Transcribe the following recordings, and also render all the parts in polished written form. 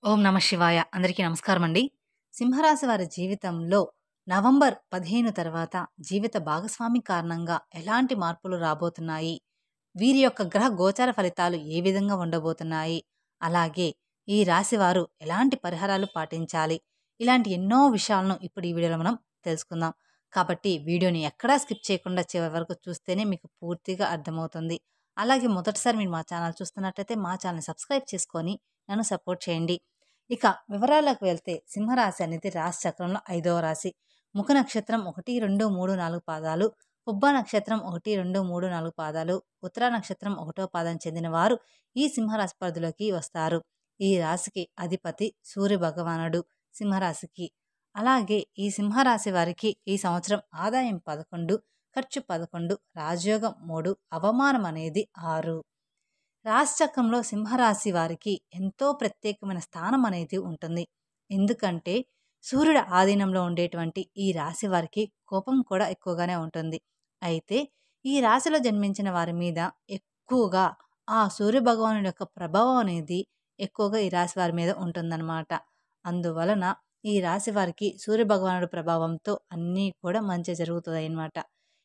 ఓం నమ శివాయ. అందరికీ నమస్కారమండి. సింహరాశి వారి జీవితంలో నవంబర్ 15 తర్వాత జీవిత భాగస్వామి కారణంగా ఎలాంటి మార్పులు రాబోతున్నాయి? వీరి యొక్క గ్రహ గోచార ఫలితాలు ఏ విధంగా ఉండబోతున్నాయి? అలాగే ఈ రాశివారు ఎలాంటి పరిహారాలు పాటించాలి? ఇలాంటి ఎన్నో విషయాలను ఇప్పుడు ఈ వీడియోలో మనం తెలుసుకుందాం. కాబట్టి వీడియోని ఎక్కడా స్కిప్ చేయకుండా చివరి వరకు చూస్తేనే మీకు పూర్తిగా అర్థమవుతుంది. అలాగే మొదటిసారి మీరు మా ఛానల్ చూస్తున్నట్లయితే మా ఛానల్‌ని సబ్స్క్రైబ్ చేసుకొని నన్ను సపోర్ట్ చేయండి. ఇక వివరాలకు వెళ్తే సింహరాశి అనేది రాశి చక్రంలో 5వ రాశి. ముఖ నక్షత్రం 1, 2, 3, 4 పాదాలు, పుబ్బ నక్షత్రం 1, 2, 3, 4 పాదాలు, ఉత్తర నక్షత్రం 1వ పాదం చెందిన వారు ఈ సింహరాశి పరిధిలోకి వస్తారు. ఈ రాశికి అధిపతి సూర్య భగవానుడు సింహరాశికి. అలాగే ఈ సింహరాశి వారికి ఈ సంవత్సరం ఆదాయం 11, ఖర్చు 11, రాజయోగం 3, అవమానం అనేది 6. రాశిచక్రంలో సింహరాశి వారికి ఎంతో ప్రత్యేకమైన స్థానం అనేది ఉంటుంది. ఎందుకంటే సూర్యుడు ఆధీనంలో ఉండేటువంటి ఈ రాశి వారికి కోపం కూడా ఎక్కువగానే ఉంటుంది. అయితే ఈ రాశిలో జన్మించిన వారి మీద ఎక్కువగా ఆ సూర్య భగవానుడి యొక్క ప్రభావం అనేది ఎక్కువగా ఈ రాశి వారి మీద ఉంటుందన్నమాట. అందువలన ఈ రాశి వారికి సూర్య భగవానుడి ప్రభావంతో అన్నీ కూడా మంచి జరుగుతాయి అన్నమాట.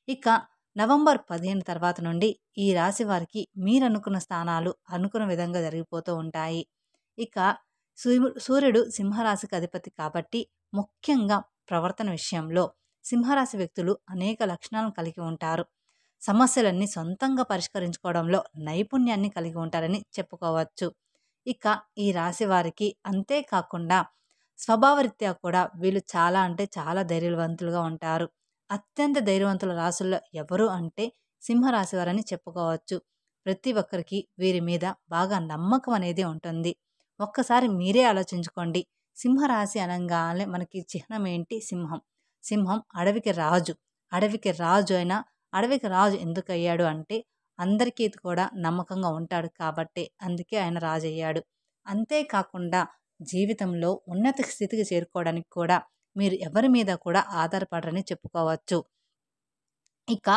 ఇక నవంబర్ 15 తర్వాత నుండి ఈ రాశి వారికి మీరనుకున్న స్థానాలు అనుకున్న విధంగా జరిగిపోతూ ఉంటాయి. ఇక సూర్యుడు సింహరాశికి అధిపతి కాబట్టి ముఖ్యంగా ప్రవర్తన విషయంలో సింహరాశి వ్యక్తులు అనేక లక్షణాలను కలిగి ఉంటారు. సమస్యలన్నీ సొంతంగా పరిష్కరించుకోవడంలో నైపుణ్యాన్ని కలిగి ఉంటారని చెప్పుకోవచ్చు. ఇక ఈ రాశి వారికి అంతేకాకుండా స్వభావరీత్యా కూడా వీళ్ళు చాలా అంటే చాలా ధైర్యవంతులుగా ఉంటారు. అత్యంత ధైర్యవంతుల రాశుల్లో ఎవరు అంటే సింహరాశి వారని చెప్పుకోవచ్చు. ప్రతి ఒక్కరికి వీరి మీద బాగా నమ్మకం అనేది ఉంటుంది. ఒక్కసారి మీరే ఆలోచించుకోండి. సింహరాశి అనంగానే మనకి చిహ్నం ఏంటి? సింహం. సింహం అడవికి రాజు. అడవికి రాజు అయినా అడవికి రాజు ఎందుకయ్యాడు అంటే అందరికీ కూడా నమ్మకంగా ఉంటాడు కాబట్టి అందుకే ఆయన రాజు అయ్యాడు. అంతేకాకుండా జీవితంలో ఉన్నత స్థితికి చేరుకోవడానికి కూడా మీరు ఎవరి మీద కూడా ఆధారపడరని చెప్పుకోవచ్చు. ఇక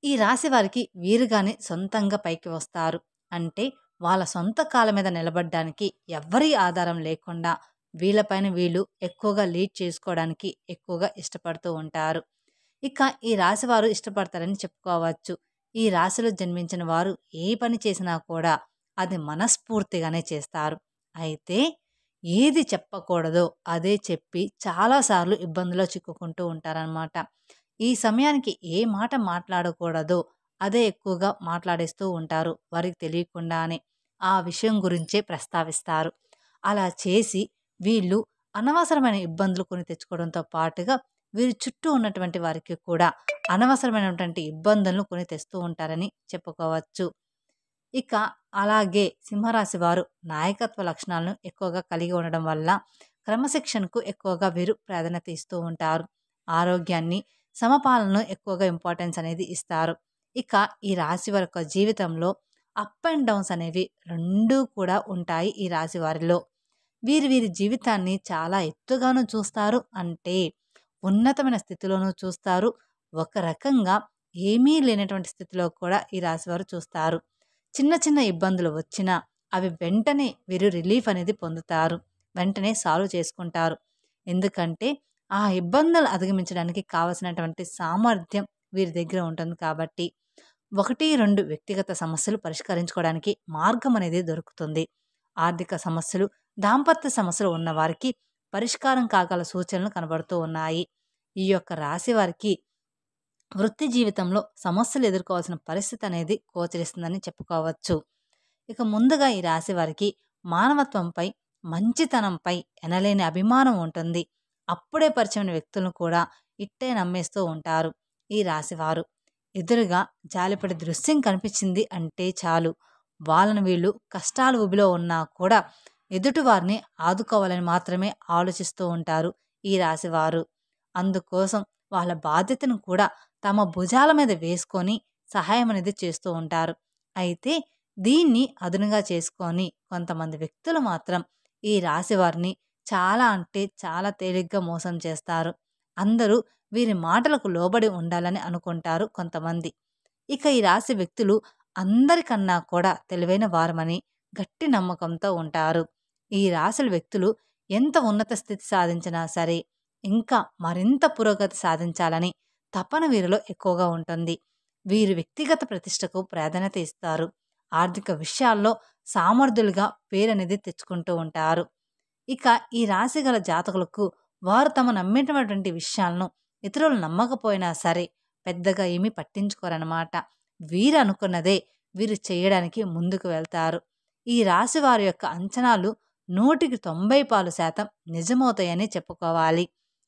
ఈ రాశి వారికి వీరుగానే సొంతంగా పైకి వస్తారు. అంటే వాళ్ళ సొంత కాళ్ళ మీద నిలబడడానికి ఎవ్వరి ఆధారం లేకుండా వీళ్ళపైన వీళ్ళు ఎక్కువగా లీడ్ చేసుకోవడానికి ఎక్కువగా ఇష్టపడుతూ ఉంటారు. ఇక ఈ రాశి వారు ఇష్టపడతారని చెప్పుకోవచ్చు. ఈ రాశిలో జన్మించిన వారు ఏ పని చేసినా కూడా అది మనస్ఫూర్తిగానే చేస్తారు. అయితే ఏది చెప్పకూడదో అదే చెప్పి చాలాసార్లు ఇబ్బందులో చిక్కుకుంటూ ఉంటారనమాట. ఈ సమయానికి ఏ మాట మాట్లాడకూడదో అదే ఎక్కువగా మాట్లాడేస్తూ ఉంటారు. వారికి తెలియకుండానే ఆ విషయం గురించే ప్రస్తావిస్తారు. అలా చేసి వీళ్ళు అనవసరమైన ఇబ్బందులు కొని తెచ్చుకోవడంతో పాటుగా వీరి చుట్టూ ఉన్నటువంటి వారికి కూడా అనవసరమైనటువంటి ఇబ్బందులను కొని తెస్తూ ఉంటారని చెప్పుకోవచ్చు. ఇక అలాగే సింహరాశి వారు నాయకత్వ లక్షణాలను ఎక్కువగా కలిగి ఉండడం వల్ల క్రమశిక్షణకు ఎక్కువగా వీరు ప్రాధాన్యత ఇస్తూ ఉంటారు. ఆరోగ్యాన్ని, సమపాలనను ఎక్కువగా ఇంపార్టెన్స్ అనేది ఇస్తారు. ఇక ఈ రాశి వారి యొక్క జీవితంలో అప్ అండ్ డౌన్స్ అనేవి రెండూ కూడా ఉంటాయి ఈ రాశి వారిలో. వీరి జీవితాన్ని చాలా ఎత్తుగాను చూస్తారు. అంటే ఉన్నతమైన స్థితిలోనూ చూస్తారు. ఒక రకంగా ఏమీ లేనటువంటి స్థితిలో కూడా ఈ రాశివారు చూస్తారు. చిన్న చిన్న ఇబ్బందులు వచ్చినా అవి వెంటనే వీరు రిలీఫ్ అనేది పొందుతారు. వెంటనే సాల్వ్ చేసుకుంటారు. ఎందుకంటే ఆ ఇబ్బందులు అధిగమించడానికి కావలసినటువంటి సామర్థ్యం వీరి దగ్గర ఉంటుంది కాబట్టి 1, 2 వ్యక్తిగత సమస్యలు పరిష్కరించుకోవడానికి మార్గం అనేది దొరుకుతుంది. ఆర్థిక సమస్యలు, దాంపత్య సమస్యలు ఉన్నవారికి పరిష్కారం కాగల సూచనలు కనబడుతూ ఉన్నాయి. ఈ యొక్క రాశి వారికి వృత్తి జీవితంలో సమస్యలు ఎదుర్కోవాల్సిన పరిస్థితి అనేది గోచరిస్తుందని చెప్పుకోవచ్చు. ఇక ముందుగా ఈ రాశి వారికి మానవత్వంపై, మంచితనంపై ఎనలేని అభిమానం ఉంటుంది. అప్పుడే పరిచయమైన వ్యక్తులను కూడా ఇట్టే నమ్మేస్తూ ఉంటారు ఈ రాశివారు. ఎదురుగా జాలిపడే దృశ్యం కనిపించింది అంటే చాలు, వాళ్ళని వీళ్ళు కష్టాలు ఊబిలో ఉన్నా కూడా ఎదుటివారిని ఆదుకోవాలని మాత్రమే ఆలోచిస్తూ ఉంటారు ఈ రాశివారు. అందుకోసం వాళ్ళ బాధ్యతను కూడా తమ భుజాల మీద వేసుకొని సహాయం అనేది చేస్తూ ఉంటారు. అయితే దీన్ని అదునుగా చేసుకొని కొంతమంది వ్యక్తులు మాత్రం ఈ రాశి వారిని చాలా అంటే చాలా తేలిగ్గా మోసం చేస్తారు. అందరూ వీరి మాటలకు లోబడి ఉండాలని అనుకుంటారు కొంతమంది. ఇక ఈ రాశి వ్యక్తులు అందరికన్నా కూడా తెలివైన వారమని గట్టి నమ్మకంతో ఉంటారు. ఈ రాశుల వ్యక్తులు ఎంత ఉన్నత స్థితి సాధించినా సరే ఇంకా మరింత పురోగతి సాధించాలని తపన వీరిలో ఎక్కువగా ఉంటుంది. వీరు వ్యక్తిగత ప్రతిష్టకు ప్రాధాన్యత ఇస్తారు. ఆర్థిక విషయాల్లో సామర్థ్యులుగా పేరనేది తెచ్చుకుంటూ ఉంటారు. ఇక ఈ రాశి గల జాతకులకు వారు తమ నమ్మేటటువంటి విషయాలను ఇతరులు నమ్మకపోయినా సరే పెద్దగా ఏమీ పట్టించుకోరన్నమాట. వీరు అనుకున్నదే వీరు చేయడానికి ముందుకు వెళ్తారు. ఈ రాశి వారి యొక్క అంచనాలు 100% నిజమవుతాయని చెప్పుకోవాలి.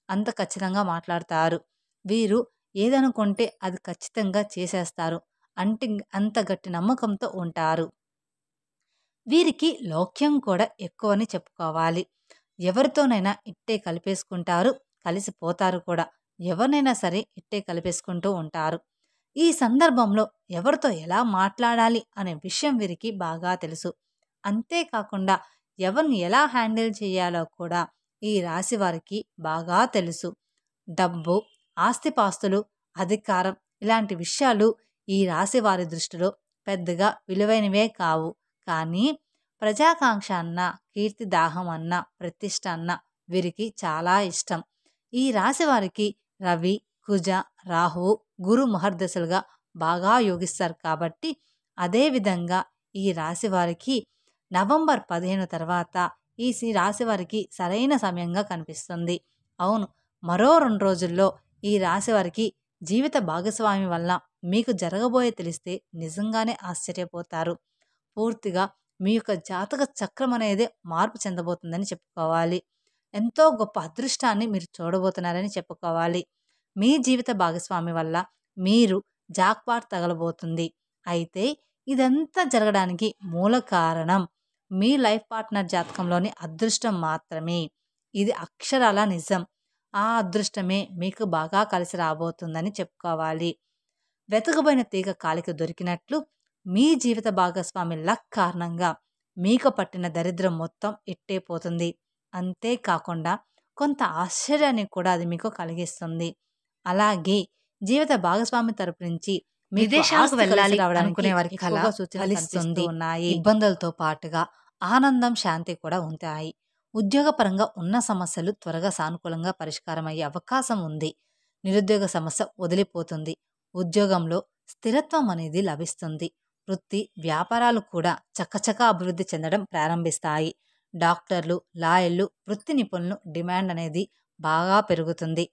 అంత ఖచ్చితంగా మాట్లాడతారు. వీరు ఏదనుకుంటే అది ఖచ్చితంగా చేసేస్తారు. అంత గట్టి నమ్మకంతో ఉంటారు. వీరికి లౌక్యం కూడా ఎక్కువని చెప్పుకోవాలి. ఎవరితోనైనా ఇట్టే కలిపేసుకుంటారు, కలిసిపోతారు కూడా. ఎవరినైనా సరే ఇట్టే కలిపేసుకుంటూ ఉంటారు. ఈ సందర్భంలో ఎవరితో ఎలా మాట్లాడాలి అనే విషయం వీరికి బాగా తెలుసు. అంతేకాకుండా ఎవరిని ఎలా హ్యాండిల్ చేయాలో కూడా ఈ రాశి వారికి బాగా తెలుసు. డబ్బు, ఆస్తిపాస్తులు, అధికారం ఇలాంటి విషయాలు ఈ రాశి వారి దృష్టిలో పెద్దగా విలువైనవే కావు. కానీ ప్రజాకాంక్ష అన్న, కీర్తిదాహం అన్న, ప్రతిష్ట అన్న వీరికి చాలా ఇష్టం. ఈ రాశి వారికి రవి, కుజ, రాహువు, గురు మహర్దశలుగా బాగా యోగిస్తారు కాబట్టి అదేవిధంగా ఈ రాశి వారికి నవంబర్ 15 తర్వాత ఈ రాశి వారికి సరైన సమయంగా కనిపిస్తుంది. అవును, మరో 2 రోజుల్లో ఈ రాశి వారికి జీవిత భాగస్వామి వల్ల మీకు జరగబోయే తెలిస్తే నిజంగానే ఆశ్చర్యపోతారు. పూర్తిగా మీ యొక్క జాతక చక్రం అనేది మార్పు చెందబోతుందని చెప్పుకోవాలి. ఎంతో గొప్ప అదృష్టాన్ని మీరు చూడబోతున్నారని చెప్పుకోవాలి. మీ జీవిత భాగస్వామి వల్ల మీరు జాక్పాట్ తగలబోతుంది. అయితే ఇదంతా జరగడానికి మూల కారణం మీ లైఫ్ పార్ట్నర్ జాతకంలోని అదృష్టం మాత్రమే. ఇది అక్షరాల నిజం. ఆ అదృష్టమే మీకు బాగా కలిసి రాబోతుందని చెప్పుకోవాలి. వెతకబోయిన తీగ కాలికి దొరికినట్లు మీ జీవిత భాగస్వామి లక్ కారణంగా మీకు పట్టిన దరిద్రం మొత్తం ఇట్టే పోతుంది. అంతేకాకుండా కొంత ఆశ్చర్యాన్ని కూడా అది మీకు కలిగిస్తుంది. అలాగే జీవిత భాగస్వామి తరపు నుంచి విదేశాలకు వెళ్ళాలి అనుకునే వారికి ఎక్కువగా సూచనలు ఉన్నాయి. ఇబ్బందులతో పాటుగా ఆనందం, శాంతి కూడా ఉంటాయి. ఉద్యోగపరంగా ఉన్న సమస్యలు త్వరగా సానుకూలంగా పరిష్కారం అయ్యే అవకాశం ఉంది. నిరుద్యోగ సమస్య వదిలిపోతుంది. ఉద్యోగంలో స్థిరత్వం అనేది లభిస్తుంది. వృత్తి, వ్యాపారాలు కూడా చకచకా అభివృద్ధి చెందడం ప్రారంభిస్తాయి. డాక్టర్లు, లాయర్లు, వృత్తి నిపుణులు డిమాండ్ అనేది బాగా పెరుగుతుంది.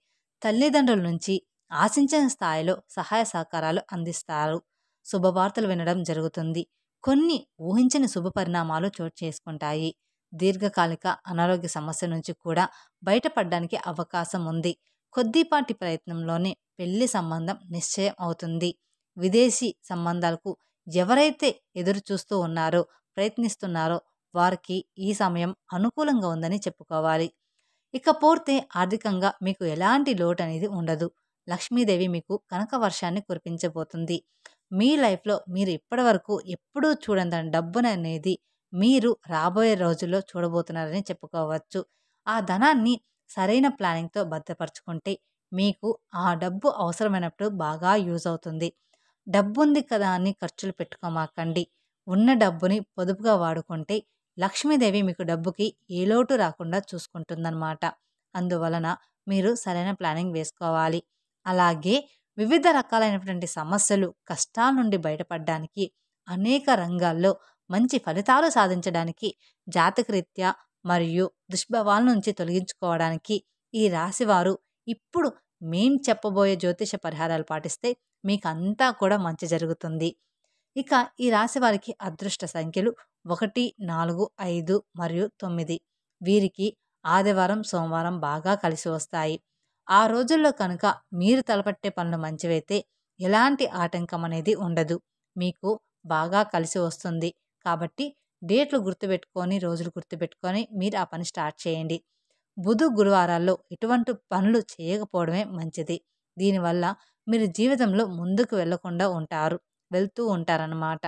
తల్లిదండ్రుల నుంచి ఆశించిన స్థాయిలో సహాయ సహకారాలు అందిస్తారు. శుభవార్తలు వినడం జరుగుతుంది. కొన్ని ఊహించని శుభ పరిణామాలు చోటు చేసుకుంటాయి. దీర్ఘకాలిక అనారోగ్య సమస్య నుంచి కూడా బయటపడడానికి అవకాశం ఉంది. కొద్దిపాటి ప్రయత్నంలోనే పెళ్లి సంబంధం నిశ్చయం అవుతుంది. విదేశీ సంబంధాలకు ఎవరైతే ఎదురు చూస్తూ ఉన్నారో, ప్రయత్నిస్తున్నారో వారికి ఈ సమయం అనుకూలంగా ఉందని చెప్పుకోవాలి. ఇకపోతే ఆర్థికంగా మీకు ఎలాంటి లోటు అనేది ఉండదు. లక్ష్మీదేవి మీకు కనక వర్షాన్ని కురిపించబోతుంది. మీ లైఫ్లో మీరు ఇప్పటి వరకు ఎప్పుడూ చూడని డబ్బుని అనేది మీరు రాబోయే రోజుల్లో చూడబోతున్నారని చెప్పుకోవచ్చు. ఆ ధనాన్ని సరైన ప్లానింగ్తో భద్రపరుచుకుంటే మీకు ఆ డబ్బు అవసరమైనప్పుడు బాగా యూజ్ అవుతుంది. డబ్బుంది కదా అని ఖర్చులు పెట్టుకోమాకండి. ఉన్న డబ్బుని పొదుపుగా వాడుకుంటే లక్ష్మీదేవి మీకు డబ్బుకి ఏ లోటు రాకుండా చూసుకుంటుందన్నమాట. అందువలన మీరు సరైన ప్లానింగ్ వేసుకోవాలి. అలాగే వివిధ రకాలైనటువంటి సమస్యలు, కష్టాల నుండి బయటపడడానికి, అనేక రంగాల్లో మంచి ఫలితాలు సాధించడానికి, జాతకరీత్యా మరియు దుష్ప్రభావాల నుంచి తొలగించుకోవడానికి ఈ రాశివారు ఇప్పుడు మేం చెప్పబోయే జ్యోతిష పరిహారాలు పాటిస్తే మీకు అంతా కూడా మంచి జరుగుతుంది. ఇక ఈ రాశి వారికి అదృష్ట సంఖ్యలు 1, 4, 5 మరియు 9. వీరికి ఆదివారం, సోమవారం బాగా కలిసి వస్తాయి. ఆ రోజుల్లో కనుక మీరు తలపట్టే పనులు మంచివైతే ఎలాంటి ఆటంకం అనేది ఉండదు. మీకు బాగా కలిసి వస్తుంది. కాబట్టి డేట్లు గుర్తుపెట్టుకొని, రోజులు గుర్తుపెట్టుకొని మీరు ఆ పని స్టార్ట్ చేయండి. బుధ, గురువారాల్లో ఎటువంటి పనులు చేయకపోవడమే మంచిది. దీనివల్ల మీరు జీవితంలో ముందుకు వెళ్తూ ఉంటారన్నమాట.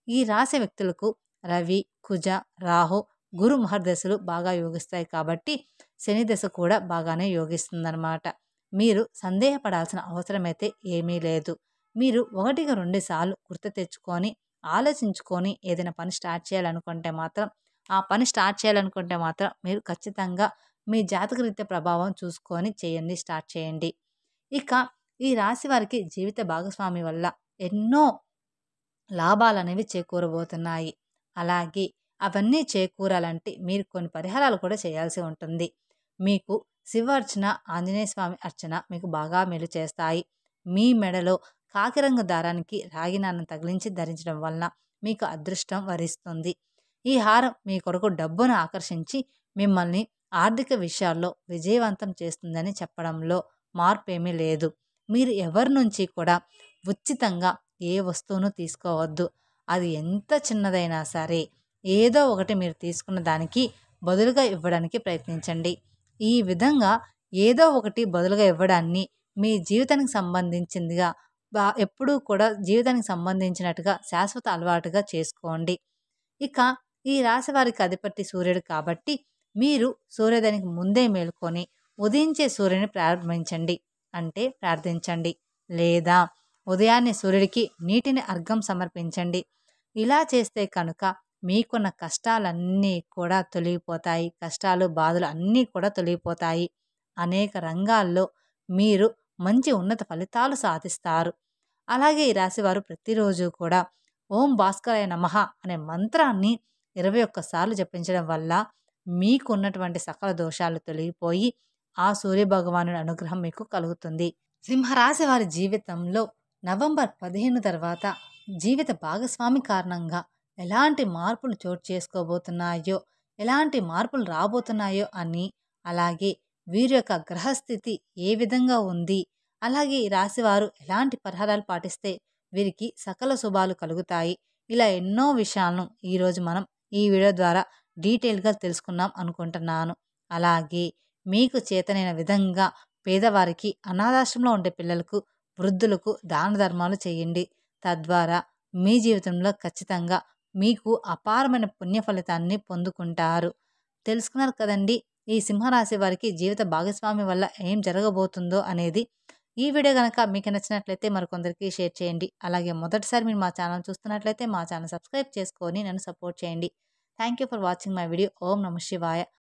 ఈ రాశి వ్యక్తులకు రవి, కుజ, రాహు, గురు మహర్దశలు బాగా యోగిస్తాయి కాబట్టి శని దశ కూడా బాగానే యోగిస్తుందన్నమాట. మీరు సందేహపడాల్సిన అవసరమైతే ఏమీ లేదు. మీరు 1కి 2 సార్లు గుర్తు తెచ్చుకొని ఆలోచించుకొని ఏదైనా పని స్టార్ట్ చేయాలనుకుంటే మాత్రం ఆ పని స్టార్ట్ చేయాలనుకుంటే మాత్రం మీరు ఖచ్చితంగా మీ జాతకరీత్యా ప్రభావం చూసుకొని చేయండి, స్టార్ట్ చేయండి. ఇక ఈ రాశి వారికి జీవిత భాగస్వామి వల్ల ఎన్నో లాభాలనేవి చేకూరబోతున్నాయి. అలాగే అవన్నీ చేకూరాలంటే మీరు కొన్ని పరిహారాలు కూడా చేయాల్సి ఉంటుంది. మీకు శివార్చన, ఆంజనేయ స్వామి అర్చన మీకు బాగా మేలు చేస్తాయి. మీ మెడలో కాకిరంగు దారానికి రాగి నాణెం తగిలించి ధరించడం వలన మీకు అదృష్టం వరిస్తుంది. ఈ హారం మీ కొరకు డబ్బును ఆకర్షించి మిమ్మల్ని ఆర్థిక విషయాల్లో విజయవంతం చేస్తుందని చెప్పడంలో మార్పేమీ లేదు. మీరు ఎవరి నుంచి కూడా ఉచితంగా ఏ వస్తువును తీసుకోవద్దు. అది ఎంత చిన్నదైనా సరే ఏదో ఒకటి మీరు తీసుకున్న దానికి బదులుగా ఇవ్వడానికి ప్రయత్నించండి. ఈ విధంగా ఏదో ఒకటి బదులుగా ఇవ్వడాన్ని మీ జీవితానికి సంబంధించిందిగా ఎప్పుడూ కూడా జీవితానికి సంబంధించినట్టుగా శాశ్వత అలవాటుగా చేసుకోండి. ఇక ఈ రాశి వారికి అధిపతి సూర్యుడు కాబట్టి మీరు సూర్యోదయానికి ముందే మేలుకొని ఉదయించే సూర్యుని ప్రార్థించండి. లేదా ఉదయాన్నే సూర్యుడికి నీటిని అర్ఘ్యం సమర్పించండి. ఇలా చేస్తే కనుక మీకున్న కష్టాలన్నీ కూడా తొలగిపోతాయి. కష్టాలు, బాధలు అన్నీ కూడా తొలగిపోతాయి. అనేక రంగాల్లో మీరు మంచి ఉన్నత ఫలితాలు సాధిస్తారు. అలాగే ఈ రాశివారు ప్రతిరోజు కూడా ఓం భాస్కరాయ నమః అనే మంత్రాన్ని 21 సార్లు జపించడం వల్ల మీకున్నటువంటి సకల దోషాలు తొలగిపోయి ఆ సూర్యభగవానుడి అనుగ్రహం మీకు కలుగుతుంది. సింహరాశి వారి జీవితంలో నవంబర్ 15 తర్వాత జీవిత భాగస్వామి కారణంగా ఎలాంటి మార్పులు చోటు చేసుకోబోతున్నాయో, ఎలాంటి మార్పులు రాబోతున్నాయో అని, అలాగే వీరి యొక్క గ్రహస్థితి ఏ విధంగా ఉంది, అలాగే ఈ రాశివారు ఎలాంటి పరిహారాలు పాటిస్తే వీరికి సకల శుభాలు కలుగుతాయి, ఇలా ఎన్నో విషయాలను ఈరోజు మనం ఈ వీడియో ద్వారా డీటెయిల్గా తెలుసుకుందాం అనుకుంటున్నాను. అలాగే మీకు చేతనైన విధంగా పేదవారికి, అనాథాశ్రమంలో ఉండే పిల్లలకు, వృద్ధులకు దాన ధర్మాలు చేయండి. తద్వారా మీ జీవితంలో ఖచ్చితంగా మీకు అపారమైన పుణ్య ఫలితాన్ని పొందుకుంటారు. తెలుసుకున్నారు కదండి ఈ సింహరాశి వారికి జీవిత భాగస్వామి వల్ల ఏం జరగబోతుందో అనేది. ఈ వీడియో కనుక మీకు నచ్చినట్లయితే మరికొందరికి షేర్ చేయండి. అలాగే మొదటిసారి మీరు మా ఛానల్ చూస్తున్నట్లయితే మా ఛానల్ సబ్స్క్రైబ్ చేసుకొని నన్ను సపోర్ట్ చేయండి. Thank you for watching my video. ఓం నమః శివాయ.